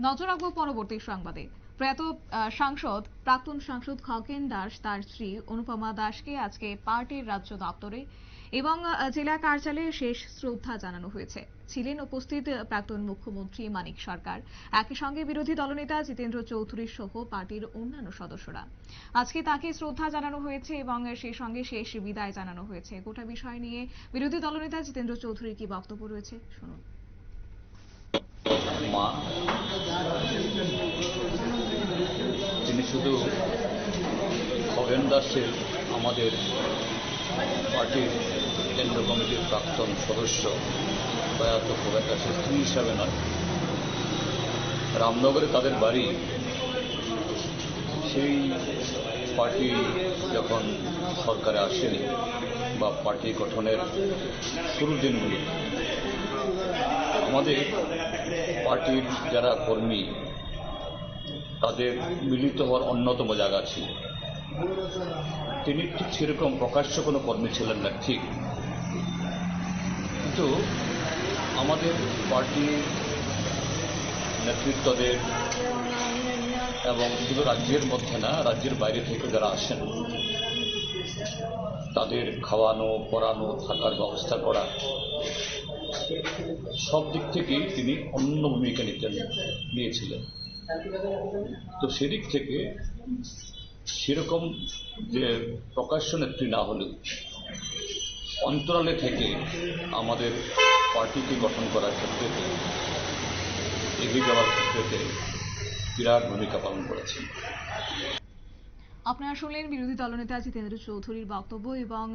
নজর রাখবো পরবর্তী সংবাদে। প্রয়াত প্রাক্তন সাংসদ খগেন দাস তার স্ত্রী অনুপমা দাসকে আজকে পার্টির রাজ্য দপ্তরে এবং জেলা কার্যালয়ে শেষ শ্রদ্ধা জানানো হয়েছে। ছিলেন উপস্থিত প্রাক্তন মুখ্যমন্ত্রী মানিক সরকার, একই সঙ্গে বিরোধী দলনেতা জিতেন্দ্র চৌধুরী সহ পার্টির অন্যান্য সদস্যরা। আজকে তাকে শ্রদ্ধা জানানো হয়েছে এবং সেই সঙ্গে শেষ বিদায় জানানো হয়েছে। গোটা বিষয় নিয়ে বিরোধী দলনেতা জিতেন্দ্র চৌধুরীর কি বক্তব্য রয়েছে শুনুন। মা তিনি শুধু খগেন দাসের আমাদের পার্টির কেন্দ্র কমিটির প্রাক্তন সদস্য প্রয়াত খগেন দাসের স্ত্রী হিসাবে নয়, রামনগরে তাদের বাড়ি। সেই পার্টি যখন সরকারে আসেনি বা পার্টি গঠনের শুরুর দিনগুলি আমাদের পার্টির যারা কর্মী তাদের মিলিত হওয়ার অন্যতম জায়গা ছিল। তিনি ঠিক সেরকম প্রকাশ্য কোনো কর্মী ছিলেন না, ঠিক, কিন্তু আমাদের পার্টির নেতৃত্বদের এবং শুধু রাজ্যের মধ্যে না, রাজ্যের বাইরে থেকে যারা আসেন তাদের খাওয়ানো, পড়ানো, থাকার ব্যবস্থা করা, সব দিক থেকেই তিনি অন্য ভূমিকা নিয়েছিলেন। তো সেদিক থেকে সেরকম যে প্রকাশ্য নেত্রী না হলেও অন্তরালে থেকে আমাদের পার্টিকে গঠন করার ক্ষেত্রে, এগিয়ে যাওয়ার ক্ষেত্রে বিরাট ভূমিকা পালন করেছেন। আপনারা শুনলেন বিরোধী দলনেতা জিতেন্দ্র চৌধুরীর বক্তব্য এবং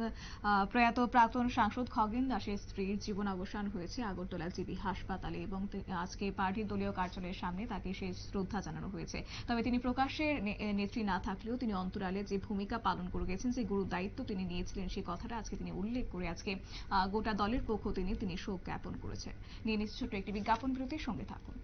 প্রয়াত প্রাক্তন সাংসদ খগেন দাসের স্ত্রীর জীবনাবসান হয়েছে আগরতলা জিবি হাসপাতালে এবং আজকে পার্টির দলীয় কার্যালয়ের সামনে তাকে সেই শ্রদ্ধা জানানো হয়েছে। তবে তিনি প্রকাশ্যে নেত্রী না থাকলেও তিনি অন্তরালে যে ভূমিকা পালন করে গেছেন, যে গুরু দায়িত্ব তিনি নিয়েছিলেন, সেই কথাটা আজকে তিনি উল্লেখ করে আজকে গোটা দলের পক্ষ তিনি শোক জ্ঞাপন করেছেন। নিয়ে নিচ্ছে ছোট্ট একটি বিজ্ঞাপন বিরতির সঙ্গে থাকুন।